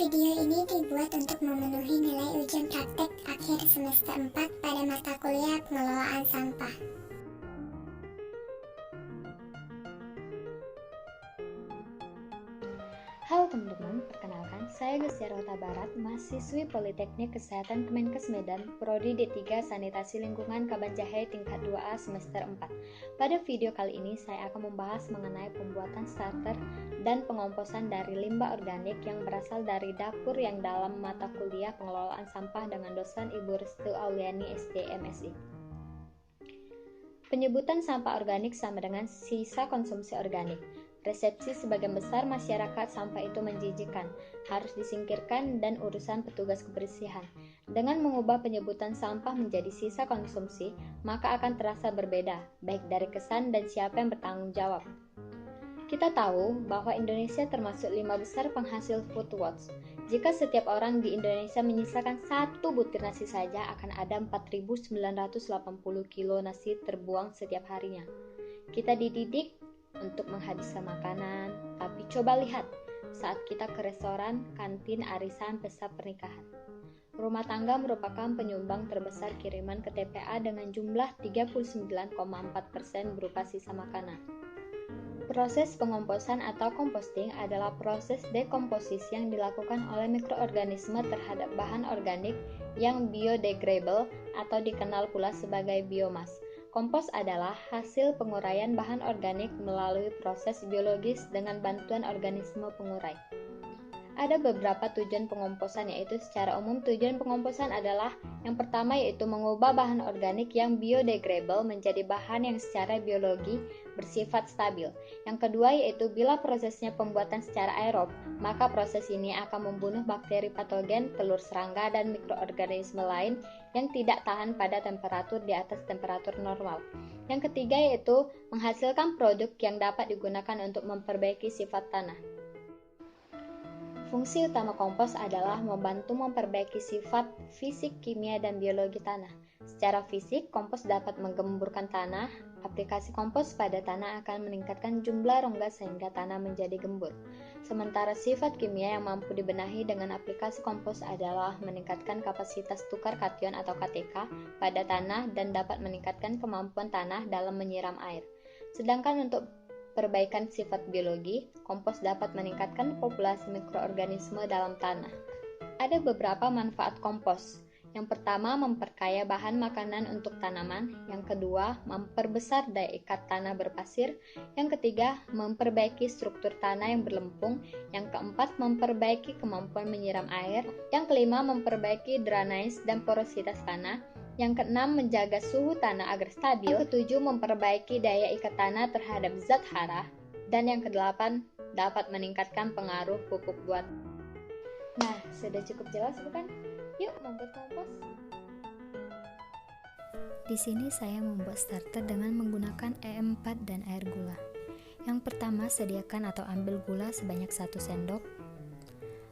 Video ini dibuat untuk memenuhi nilai ujian praktek akhir semester 4 pada mata kuliah pengelolaan sampah. Halo teman-teman, perkenalkan saya Gustiara Huta Barat, mahasiswi Politeknik Kesehatan Kemenkes Medan, Prodi D3 Sanitasi Lingkungan Kabanjahe tingkat 2A semester 4. Pada video kali ini saya akan membahas mengenai pembuatan starter dan pengomposan dari limbah organik yang berasal dari dapur yang dalam mata kuliah pengelolaan sampah dengan dosen Ibu Restu Auliani SD MSI. Penyebutan sampah organik sama dengan sisa konsumsi organik. Resepsi sebagian besar masyarakat sampah itu menjijikkan, harus disingkirkan dan urusan petugas kebersihan. Dengan mengubah penyebutan sampah menjadi sisa konsumsi, maka akan terasa berbeda, baik dari kesan dan siapa yang bertanggung jawab. Kita tahu bahwa Indonesia termasuk 5 besar penghasil food waste. Jika setiap orang di Indonesia menyisakan 1 butir nasi saja, akan ada 4.980 kilo nasi terbuang setiap harinya. Kita dididik untuk menghabiskan makanan, tapi coba lihat saat kita ke restoran, kantin, arisan, pesta pernikahan. Rumah tangga merupakan penyumbang terbesar kiriman ke TPA dengan jumlah 39,4% berupa sisa makanan. Proses pengomposan atau composting adalah proses dekomposisi yang dilakukan oleh mikroorganisme terhadap bahan organik yang biodegradable atau dikenal pula sebagai biomas. Kompos adalah hasil penguraian bahan organik melalui proses biologis dengan bantuan organisme pengurai. Ada beberapa tujuan pengomposan, yaitu secara umum tujuan pengomposan adalah yang pertama yaitu mengubah bahan organik yang biodegradable menjadi bahan yang secara biologi bersifat stabil. Yang kedua yaitu bila prosesnya pembuatan secara aerob, maka proses ini akan membunuh bakteri patogen, telur serangga, dan mikroorganisme lain yang tidak tahan pada temperatur di atas temperatur normal. Yang ketiga yaitu menghasilkan produk yang dapat digunakan untuk memperbaiki sifat tanah. Fungsi utama kompos adalah membantu memperbaiki sifat fisik, kimia, dan biologi tanah. Secara fisik, kompos dapat menggemburkan tanah. Aplikasi kompos pada tanah akan meningkatkan jumlah rongga sehingga tanah menjadi gembur. Sementara sifat kimia yang mampu dibenahi dengan aplikasi kompos adalah meningkatkan kapasitas tukar kation atau KTK pada tanah dan dapat meningkatkan kemampuan tanah dalam menyiram air. Sedangkan untuk perbaikan sifat biologi, kompos dapat meningkatkan populasi mikroorganisme dalam tanah. Ada beberapa manfaat kompos. Yang pertama, memperkaya bahan makanan untuk tanaman. Yang kedua, memperbesar daya ikat tanah berpasir. Yang ketiga, memperbaiki struktur tanah yang berlempung. Yang keempat, memperbaiki kemampuan menyiram air. Yang kelima, memperbaiki drainase dan porositas tanah. Yang keenam, menjaga suhu tanah agar stabil. Yang ketujuh, memperbaiki daya ikat tanah terhadap zat hara. Dan yang kedelapan, dapat meningkatkan pengaruh pupuk buat. Nah, sudah cukup jelas bukan? Yuk membuat kompos. Di sini saya membuat starter dengan menggunakan E4 dan air gula. Yang pertama, sediakan atau ambil gula sebanyak 1 sendok.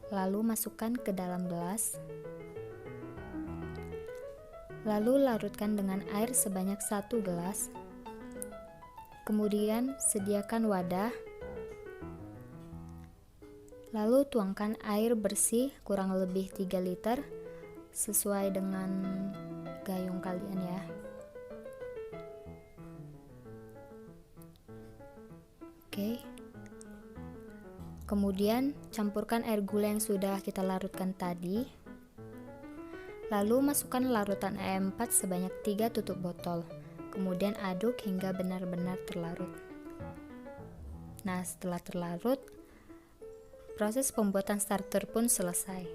Lalu masukkan ke dalam gelas. Lalu larutkan dengan air sebanyak 1 gelas. Kemudian sediakan wadah. Lalu tuangkan air bersih kurang lebih 3 liter sesuai dengan gayung kalian ya. Oke. Kemudian campurkan air gula yang sudah kita larutkan tadi. Lalu masukkan larutan E4 sebanyak 3 tutup botol. Kemudian aduk hingga benar-benar terlarut. Nah, setelah terlarut, proses pembuatan starter pun selesai.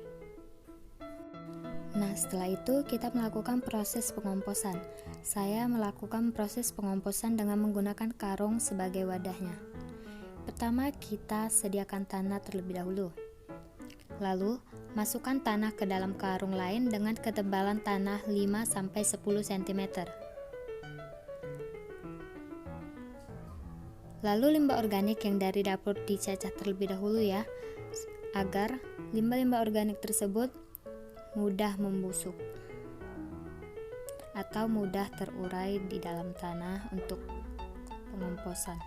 Nah, setelah itu kita melakukan proses pengomposan. Saya melakukan proses pengomposan dengan menggunakan karung sebagai wadahnya. Pertama, kita sediakan tanah terlebih dahulu. Lalu, masukkan tanah ke dalam karung lain dengan ketebalan tanah 5-10 cm. Lalu limbah organik yang dari dapur dicacah terlebih dahulu ya, agar limbah-limbah organik tersebut mudah membusuk atau mudah terurai di dalam tanah untuk pengomposan.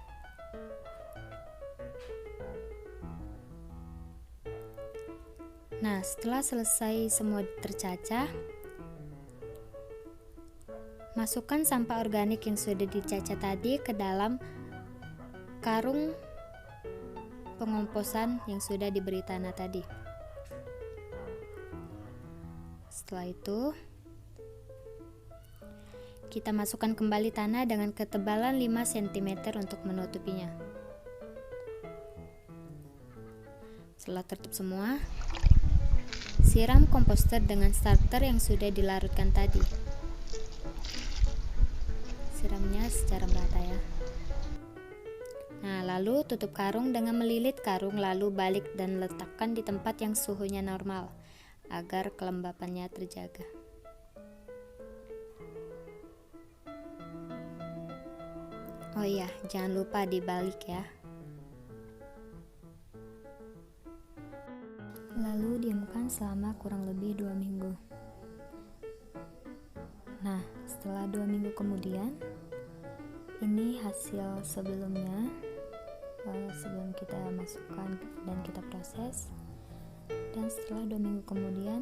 Nah, setelah selesai semua tercacah, masukkan sampah organik yang sudah dicacah tadi ke dalam karung pengomposan yang sudah diberi tanah tadi. Setelah itu, kita masukkan kembali tanah dengan ketebalan 5 cm untuk menutupinya. Setelah tertutup semua, siram komposter dengan starter yang sudah dilarutkan tadi. Siramnya secara merata ya. Nah, lalu tutup karung dengan melilit karung, lalu balik dan letakkan di tempat yang suhunya normal agar kelembapannya terjaga. Oh iya, jangan lupa dibalik ya. Lalu diamkan selama kurang lebih 2 minggu. Nah, setelah 2 minggu kemudian, ini hasil sebelumnya, sebelum kita masukkan dan kita proses. Dan setelah 2 minggu kemudian,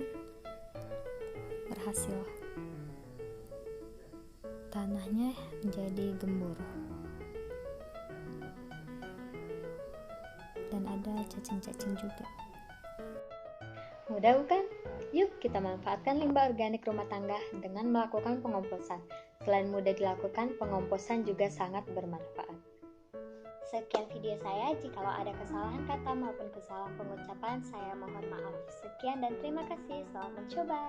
berhasil. Tanahnya menjadi gembur. Dan ada cacing-cacing juga. Mudah bukan? Yuk kita manfaatkan limbah organik rumah tangga dengan melakukan pengomposan. Selain mudah dilakukan, pengomposan juga sangat bermanfaat. Sekian video saya, jikalau ada kesalahan kata maupun kesalahan pengucapan, saya mohon maaf. Sekian dan terima kasih, selamat mencoba.